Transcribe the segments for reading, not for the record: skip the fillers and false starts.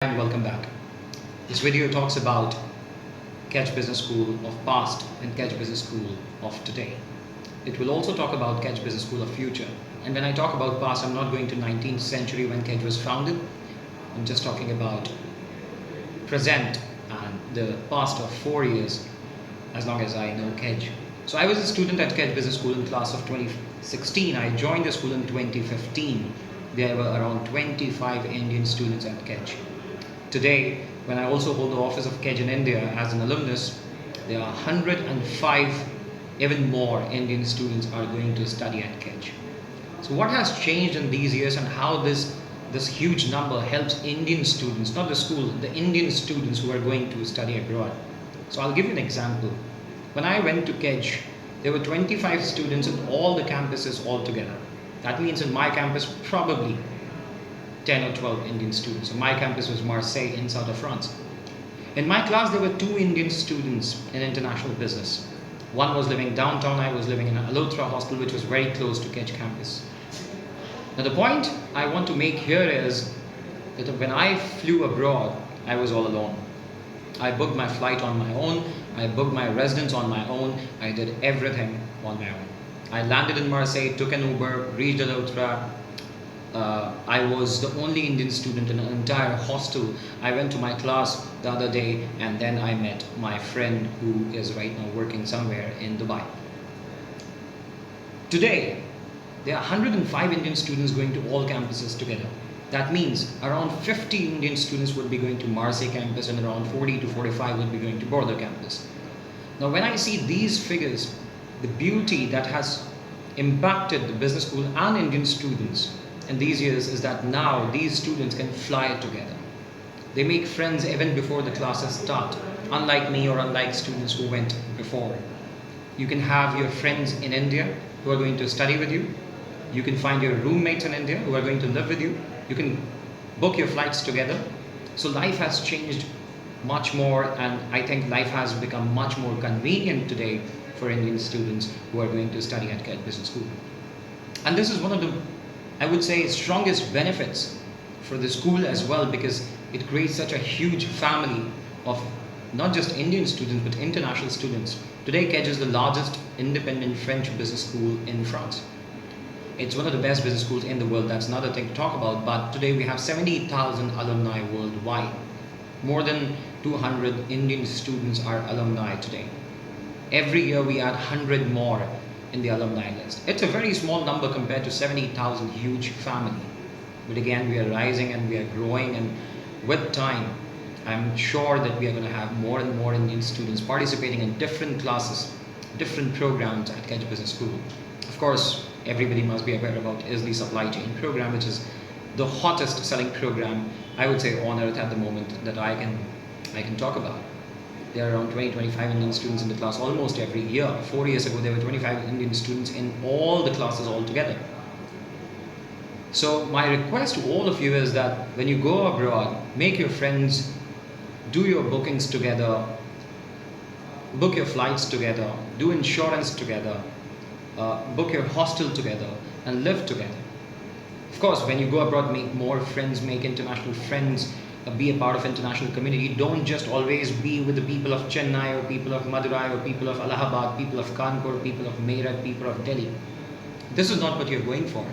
And welcome back. This video talks about KEDGE Business School of past and KEDGE Business School of today. It will also talk about KEDGE Business School of future. And when I talk about past, I'm not going to 19th century when KEDGE was founded. I'm just talking about present and the past of 4 years as long as I know KEDGE. So I was a student at KEDGE Business School in class of 2016. I joined the school in 2015. There were around 25 Indian students at KEDGE. Today, when I also hold the office of KEDGE in India as an alumnus, there are 105, even more Indian students are going to study at KEDGE. So what has changed in these years and how this huge number helps Indian students, not the school, the Indian students who are going to study abroad. So I'll give you an example. When I went to KEDGE, there were 25 students in all the campuses altogether. That means in my campus, probably 10 or 12 Indian students. So my campus was Marseille in south of France. In my class, there were 2 Indian students in international business. One was living downtown, I was living in an Alotra hostel, which was very close to KEDGE campus. Now the point I want to make here is that when I flew abroad, I was all alone. I booked my flight on my own, I booked my residence on my own, I did everything on my own. I landed in Marseille, took an Uber, reached Alotra. I was the only Indian student in an entire hostel. I went to my class the other day and then I met my friend who is right now working somewhere in Dubai. Today, there are 105 Indian students going to all campuses together. That means around 50 Indian students would be going to Marseille campus and around 40 to 45 would be going to Bordeaux campus. Now when I see these figures, the beauty that has impacted the business school and Indian students in these years is that now these students can fly together. They make friends even before the classes start, unlike me or unlike students who went before. You can have your friends in India who are going to study with you. You can find your roommates in India who are going to live with you. You can book your flights together. So life has changed much more, and I think life has become much more convenient today for Indian students who are going to study at KEDGE Business School. And this is one of the, I would say, strongest benefits for the school as well, because it creates such a huge family of not just Indian students but international students. Today KEDGE is the largest independent French business school in France. It's one of the best business schools in the world. That's another thing to talk about. But today we have 70,000 alumni worldwide. More than 200 Indian students are alumni today. Every year we add 100 more in the alumni list. It's a very small number compared to 70,000 huge family. But again, we are rising and we are growing, and with time, I'm sure that we are going to have more and more Indian students participating in different classes, different programs at KEDGE Business School. Of course, everybody must be aware about is the supply chain program, which is the hottest selling program, I would say, on earth at the moment that I can talk about. There are around 20-25 Indian students in the class almost every year. 4 years ago, there were 25 Indian students in all the classes altogether. So my request to all of you is that when you go abroad, make your friends, do your bookings together, book your flights together, do insurance together, book your hostel together, and live together. Of course, when you go abroad, make more friends, make international friends, be a part of international community. Don't just always be with the people of Chennai or people of Madurai or people of Allahabad, people of Kanpur, people of Meerut, people of Delhi. This is not what you're going for.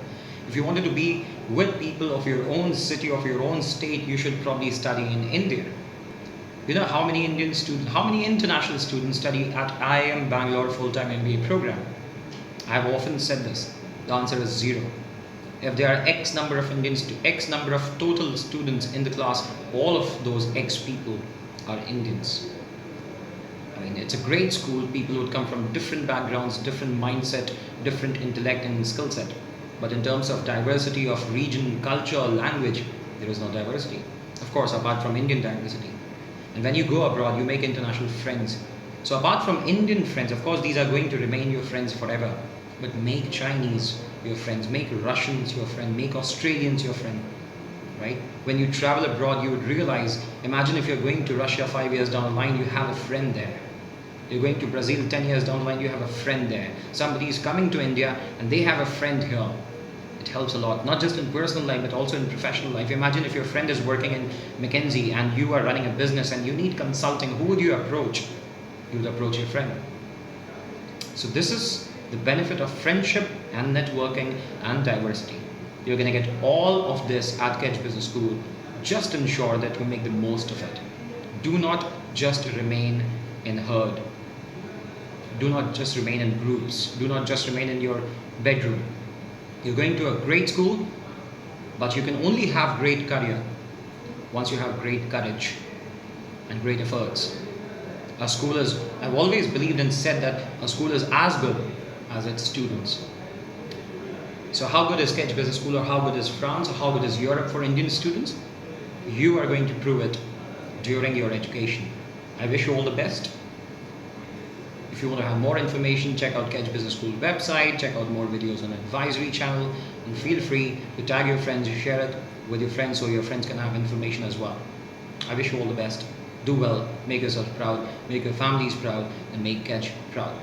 If you wanted to be with people of your own city, of your own state, you should probably study in India. You know how many Indian students, how many international students study at IIM Bangalore full-time MBA program? I've often said this. The answer is 0. If there are X number of Indians to X number of total students in the class, all of those X people are Indians. I mean, it's a great school. People would come from different backgrounds, different mindset, different intellect and skill set. But in terms of diversity of region, culture, language, there is no diversity. Of course, apart from Indian diversity. And when you go abroad, you make international friends. So apart from Indian friends, of course, these are going to remain your friends forever. But make Chinese your friends, make Russians your friend, make Australians your friend, right? When you travel abroad, you would realize, imagine if you're going to Russia 5 years down the line, you have a friend there. You're going to Brazil 10 years down the line, you have a friend there. Somebody is coming to India and they have a friend here. It helps a lot, not just in personal life, but also in professional life. Imagine if your friend is working in McKinsey and you are running a business and you need consulting, who would you approach? You would approach your friend. So this is the benefit of friendship and networking and diversity. You're going to get all of this at KEDGE Business School. Just ensure that you make the most of it. Do not just remain in herd. Do not just remain in groups. Do not just remain in your bedroom. You're going to a great school, but you can only have great career once you have great courage and great efforts. A school is, I've always believed and said that a school is as good as its students. So how good is KEDGE Business School, or how good is France, or how good is Europe for Indian students? You are going to prove it during your education. I wish you all the best. If you want to have more information, check out KEDGE Business School website, check out more videos on Edvisory channel, and feel free to tag your friends, share it with your friends so your friends can have information as well. I wish you all the best. Do well, make yourself proud, make your families proud, and make KEDGE proud.